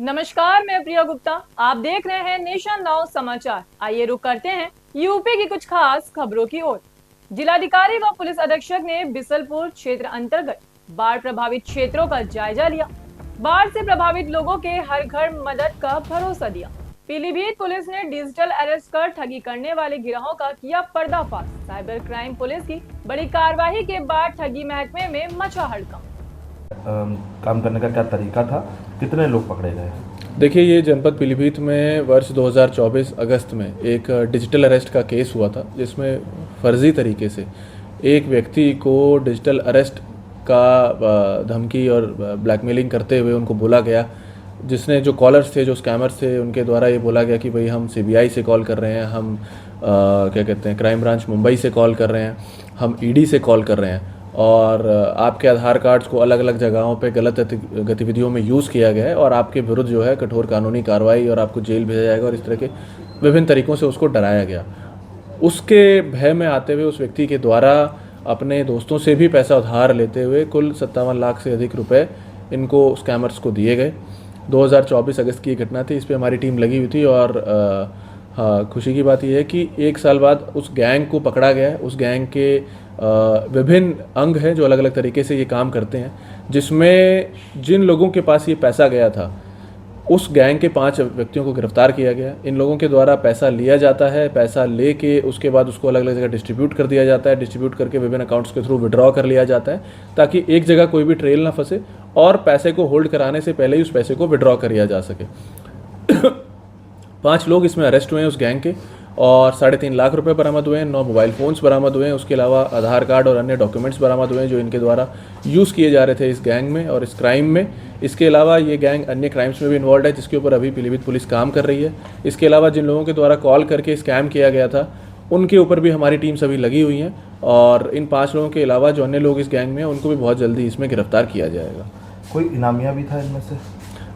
नमस्कार, मैं प्रिया गुप्ता। आप देख रहे हैं नेशन नाउ समाचार। आइए रुक करते हैं यूपी की कुछ खास खबरों की ओर। जिलाधिकारी व पुलिस अधीक्षक ने बिसलपुर क्षेत्र अंतर्गत बाढ़ प्रभावित क्षेत्रों का जायजा लिया। बाढ़ से प्रभावित लोगों के हर घर मदद का भरोसा दिया। पीलीभीत पुलिस ने डिजिटल अरेस्ट कर ठगी करने वाले गिरोहों का किया पर्दाफाश। साइबर क्राइम पुलिस की बड़ी कार्रवाई के बाद ठगी महकमे में मचा हड़कंप। काम करने का क्या तरीका था, कितने लोग पकड़े गए? देखिए, ये जनपद पीलीभीत में वर्ष 2024 अगस्त में एक डिजिटल अरेस्ट का केस हुआ था, जिसमें फर्जी तरीके से एक व्यक्ति को डिजिटल अरेस्ट का धमकी और ब्लैकमेलिंग करते हुए उनको बोला गया। जिसने जो कॉलर्स थे, जो स्कैमर्स थे, उनके द्वारा ये बोला गया कि भाई हम सीबीआई से कॉल कर रहे हैं, हम क्या कहते हैं क्राइम ब्रांच मुंबई से कॉल कर रहे हैं, हम ईडी से कॉल कर रहे हैं और आपके आधार कार्ड्स को अलग अलग जगहों पे गलत गतिविधियों में यूज़ किया गया है और आपके विरुद्ध जो है कठोर कानूनी कार्रवाई और आपको जेल भेजा जाएगा और इस तरह के विभिन्न तरीक़ों से उसको डराया गया। उसके भय में आते हुए उस व्यक्ति के द्वारा अपने दोस्तों से भी पैसा उधार लेते हुए कुल 57 लाख से अधिक रुपए इनको स्कैमर्स को दिए गए। 2024 अगस्त की ये घटना थी। इस पर हमारी टीम लगी हुई थी और हाँ, खुशी की बात यह है कि एक साल बाद उस गैंग को पकड़ा गया है। उस गैंग के विभिन्न अंग हैं जो अलग अलग तरीके से ये काम करते हैं, जिसमें जिन लोगों के पास ये पैसा गया था उस गैंग के 5 व्यक्तियों को गिरफ्तार किया गया। इन लोगों के द्वारा पैसा लिया जाता है, पैसा लेके उसके बाद उसको अलग अलग जगह डिस्ट्रीब्यूट कर दिया जाता है, डिस्ट्रीब्यूट करके विभिन्न अकाउंट्स के थ्रू विड्रॉ कर लिया जाता है ताकि एक जगह कोई भी ट्रेल ना फंसे और पैसे को होल्ड कराने से पहले ही उस पैसे को विड्रॉ कर लिया जा सके। 5 लोग इसमें अरेस्ट हुए हैं उस गैंग के और 3.5 लाख रुपए बरामद हुए हैं, 9 मोबाइल फ़ोन्स बरामद हुए हैं। उसके अलावा आधार कार्ड और अन्य डॉक्यूमेंट्स बरामद हुए हैं जो इनके द्वारा यूज़ किए जा रहे थे इस गैंग में और इस क्राइम में। इसके अलावा ये गैंग अन्य क्राइम्स में भी इन्वॉल्व है, जिसके ऊपर अभी पीलीभीत पुलिस काम कर रही है। इसके अलावा जिन लोगों के द्वारा कॉल करके स्कैम किया गया था उनके ऊपर भी हमारी टीम सभी लगी हुई हैं और इन 5 लोगों के अलावा जो अन्य लोग इस गैंग में हैं उनको भी बहुत जल्दी इसमें गिरफ्तार किया जाएगा। कोई इनामिया भी था इनमें से?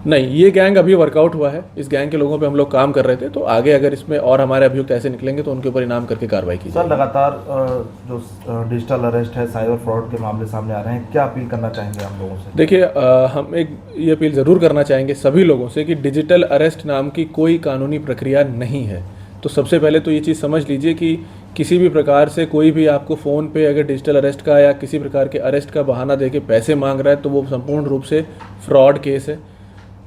नहीं, ये गैंग अभी वर्कआउट हुआ है। इस गैंग के लोगों पे हम लोग काम कर रहे थे, तो आगे अगर इसमें और हमारे अभियुक्त ऐसे निकलेंगे तो उनके ऊपर इनाम करके कार्रवाई की सर, लगातार जो डिजिटल अरेस्ट है, साइबर फ्रॉड के मामले सामने आ रहे हैं, क्या अपील करना चाहेंगे हम लोगों से? देखिए, हम एक ये अपील ज़रूर करना चाहेंगे सभी लोगों से कि डिजिटल अरेस्ट नाम की कोई कानूनी प्रक्रिया नहीं है। तो सबसे पहले तो ये चीज़ समझ लीजिए कि किसी भी प्रकार से कोई भी आपको फ़ोन पे अगर डिजिटल अरेस्ट का या किसी प्रकार के अरेस्ट का बहाना देके पैसे मांग रहा है तो वो संपूर्ण रूप से फ्रॉड केस है।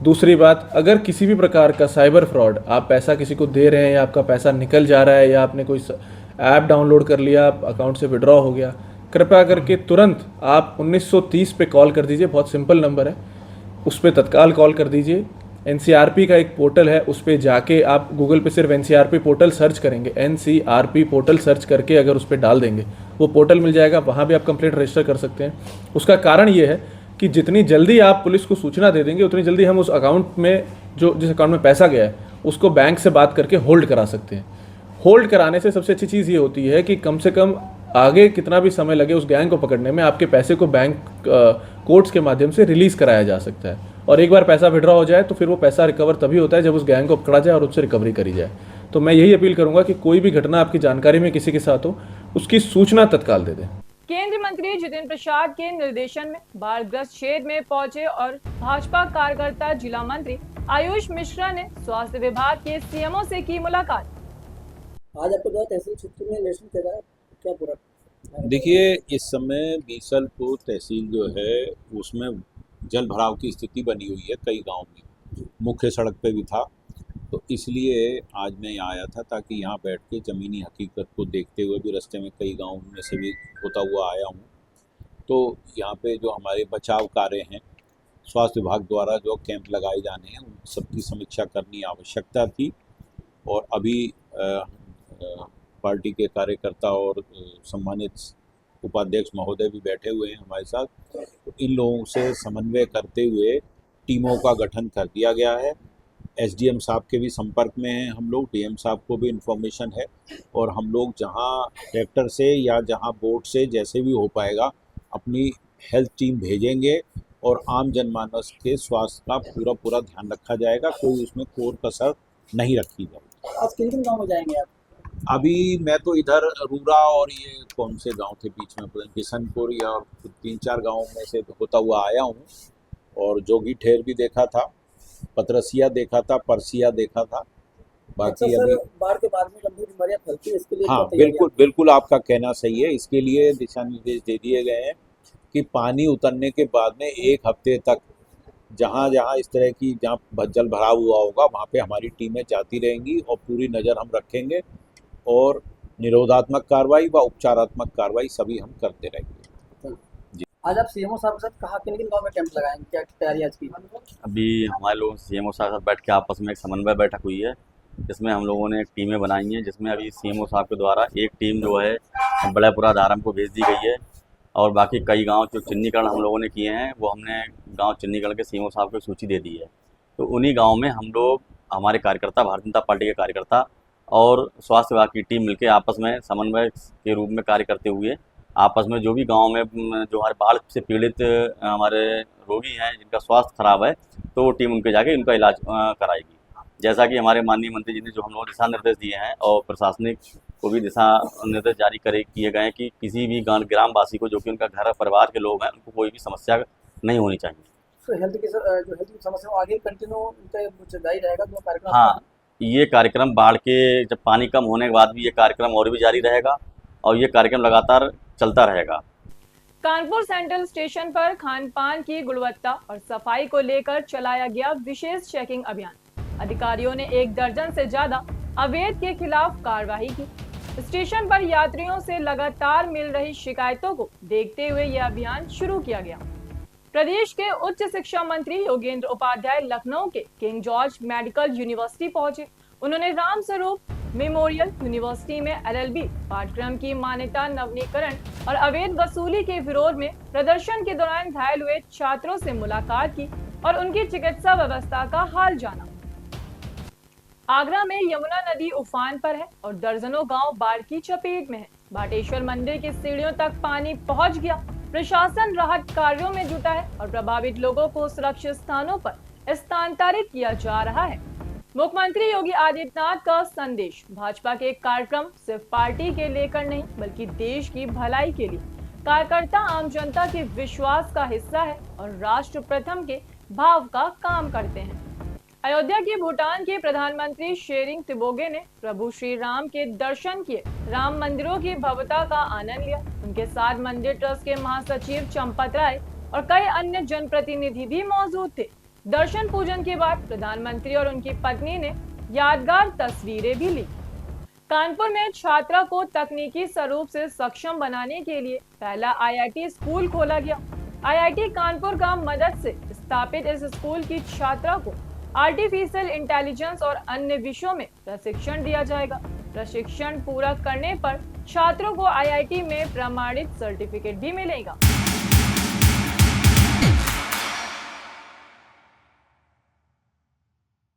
दूसरी बात, अगर किसी भी प्रकार का साइबर फ्रॉड, आप पैसा किसी को दे रहे हैं या आपका पैसा निकल जा रहा है या आपने कोई ऐप डाउनलोड कर लिया, अकाउंट से विड्रॉ हो गया, कृपया करके तुरंत आप 1930 पे कॉल कर दीजिए। बहुत सिंपल नंबर है, उस पर तत्काल कॉल कर दीजिए। एनसीआरपी का एक पोर्टल है, उस पर जाके आप गूगल पे सिर्फ एनसीआरपी पोर्टल सर्च करेंगे, एनसीआरपी पोर्टल सर्च करके अगर उस पर डाल देंगे वो पोर्टल मिल जाएगा, वहाँ भी आप कंप्लेंट रजिस्टर कर सकते हैं। उसका कारण ये है कि जितनी जल्दी आप पुलिस को सूचना दे देंगे उतनी जल्दी हम उस अकाउंट में जिस अकाउंट में पैसा गया है उसको बैंक से बात करके होल्ड करा सकते हैं। होल्ड कराने से सबसे अच्छी चीज़ ये होती है कि कम से कम आगे कितना भी समय लगे उस गैंग को पकड़ने में, आपके पैसे को बैंक कोर्ट्स के माध्यम से रिलीज़ कराया जा सकता है। और एक बार पैसा विड्रॉ हो जाए तो फिर वो पैसा रिकवर तभी होता है जब उस गैंग को पकड़ा जाए और उससे रिकवरी करी जाए। तो मैं यही अपील करूँगा कि कोई भी घटना आपकी जानकारी में किसी के साथ हो, उसकी सूचना तत्काल दे दें। केंद्रीय मंत्री जितेंद्र प्रसाद के निर्देशन में बाढ़ग्रस्त क्षेत्र में पहुंचे और भाजपा कार्यकर्ता जिला मंत्री आयुष मिश्रा ने स्वास्थ्य विभाग के सीएमओ से की मुलाकात। आज आपको जो तहसील क्षेत्र में इलेक्शन चल रहा है, क्या पूरा? देखिए, इस समय बीसलपुर तहसील जो है उसमें जल भराव की स्थिति बनी हुई है। कई गांव में मुख्य सड़क पे भी था, तो इसलिए आज मैं यहाँ आया था ताकि यहाँ बैठ के ज़मीनी हकीकत को देखते हुए भी, रास्ते में कई गाँव में से भी होता हुआ आया हूँ, तो यहाँ पे जो हमारे बचाव कार्य हैं, स्वास्थ्य विभाग द्वारा जो कैंप लगाए जाने हैं, उन सबकी समीक्षा करनी आवश्यकता थी। और अभी पार्टी के कार्यकर्ता और सम्मानित उपाध्यक्ष महोदय भी बैठे हुए हैं हमारे साथ, तो इन लोगों से समन्वय करते हुए टीमों का गठन कर दिया गया है। एसडीएम साहब के भी संपर्क में हैं हम लोग, डीएम साहब को भी इन्फॉर्मेशन है और हम लोग जहां ट्रैक्टर से या जहां बोट से जैसे भी हो पाएगा अपनी हेल्थ टीम भेजेंगे और आम जनमानस के स्वास्थ्य का पूरा ध्यान रखा जाएगा। कोई उसमें कोर कसर नहीं रखी जाएगी। आज किन किन गाँव में जाएंगे आप? अभी मैं तो इधर रूरा और ये कौन से गांव थे बीच में, किशनपुर या 3-4 गाँव में से होता हुआ आया हूँ और जोगी ठेर भी देखा था पतरसिया देखा था, परसिया देखा था। बाकी अक्सर अभी सर बाढ़ के बाद में गंभीर बीमारियां फैलती है, इसके लिए हाँ, क्या तैयारियां बिल्कुल बिल्कुल आपका कहना सही है। इसके लिए दिशा निर्देश दे दिए गए हैं कि पानी उतरने के बाद में 1 हफ्ते तक जहाँ जहाँ इस तरह की जहाँ जल भराव हुआ होगा वहाँ पे हमारी टीमें जाती रहेंगी और पूरी नज़र हम रखेंगे और निरोधात्मक कार्रवाई व उपचारात्मक कार्रवाई सभी हम करते रहेंगे। आज आप सीएमओ साहब के साथ कहाँ किन किन गाँव में कैंप लगाएंगे, क्या तैयारी आज की? अभी हमारे लोग सीएमओ साहब के साथ बैठ के आपस में एक समन्वय बैठक हुई है, जिसमें हम लोगों ने टीमें बनाई हैं, जिसमें अभी सीएमओ साहब के द्वारा एक टीम जो है बड़ापुरा धारम को भेज दी गई है और बाकी कई गांव जो चिन्हीकरण हम लोगों ने किए हैं वो हमने गांव चिन्हीकरण के सीएमओ साहब को सूची दे दी है। तो उन्हीं गाँव में हम लोग, हमारे कार्यकर्ता, भारतीय जनता पार्टी के कार्यकर्ता और स्वास्थ्य विभाग की टीम मिलकर आपस में समन्वय के रूप में कार्य करते हुए आपस में जो भी गांव में जो हमारे बाढ़ से पीड़ित हमारे रोगी हैं जिनका स्वास्थ्य खराब है, तो वो टीम उनके जाके उनका इलाज कराएगी। जैसा कि हमारे माननीय मंत्री जी ने जो हम लोग दिशा निर्देश दिए हैं और प्रशासनिक को भी दिशा निर्देश जारी किए गए हैं कि किसी भी ग्रामवासी को जो कि उनका घर परिवार के लोग हैं उनको कोई भी समस्या नहीं होनी चाहिए। तो हेल्थ की समस्या वो आगे कंटिन्यू उनका जारी रहेगा जो कार्यक्रम? हाँ, ये कार्यक्रम बाढ़ के जब पानी कम होने के बाद भी ये कार्यक्रम और भी जारी रहेगा और ये कार्यक्रम लगातार चलता रहेगा। कानपुर सेंट्रल स्टेशन पर खान पान की गुणवत्ता और सफाई को लेकर चलाया गया विशेष चेकिंग अभियान। अधिकारियों ने 1 दर्जन से ज्यादा अवैध के खिलाफ कार्रवाई की। स्टेशन पर यात्रियों से लगातार मिल रही शिकायतों को देखते हुए यह अभियान शुरू किया गया। प्रदेश के उच्च शिक्षा मंत्री योगेंद्र उपाध्याय लखनऊ के किंग जॉर्ज मेडिकल यूनिवर्सिटी पहुंचे। उन्होंने रामस्वरूप मेमोरियल यूनिवर्सिटी में LLB पाठ्यक्रम की मान्यता नवीनीकरण और अवैध वसूली के विरोध में प्रदर्शन के दौरान घायल हुए छात्रों से मुलाकात की और उनकी चिकित्सा व्यवस्था का हाल जाना। आगरा में यमुना नदी उफान पर है और दर्जनों गांव बाढ़ की चपेट में है। भाटेश्वर मंदिर की सीढ़ियों तक पानी पहुंच गया। प्रशासन राहत कार्यों में जुटा है और प्रभावित लोगों को सुरक्षित स्थानों पर स्थानांतरित किया जा रहा है। मुख्यमंत्री योगी आदित्यनाथ का संदेश, भाजपा के कार्यक्रम सिर्फ पार्टी के लेकर नहीं बल्कि देश की भलाई के लिए। कार्यकर्ता आम जनता के विश्वास का हिस्सा है और राष्ट्र प्रथम के भाव का काम करते हैं। अयोध्या के भूटान के प्रधानमंत्री शेरिंग तिबोगे ने प्रभु श्री राम के दर्शन किए, राम मंदिरों की भव्यता का आनंद लिया। उनके साथ मंदिर ट्रस्ट के महासचिव चंपत राय और कई अन्य जनप्रतिनिधि भी मौजूद थे। दर्शन पूजन के बाद प्रधानमंत्री और उनकी पत्नी ने यादगार तस्वीरें भी ली। कानपुर में छात्रा को तकनीकी स्वरूप से सक्षम बनाने के लिए पहला IIT स्कूल खोला गया। IIT कानपुर का मदद से स्थापित इस स्कूल की छात्रा को आर्टिफिशियल इंटेलिजेंस और अन्य विषयों में प्रशिक्षण दिया जाएगा। प्रशिक्षण पूरा करने पर छात्रों को IIT में प्रमाणित सर्टिफिकेट भी मिलेगा।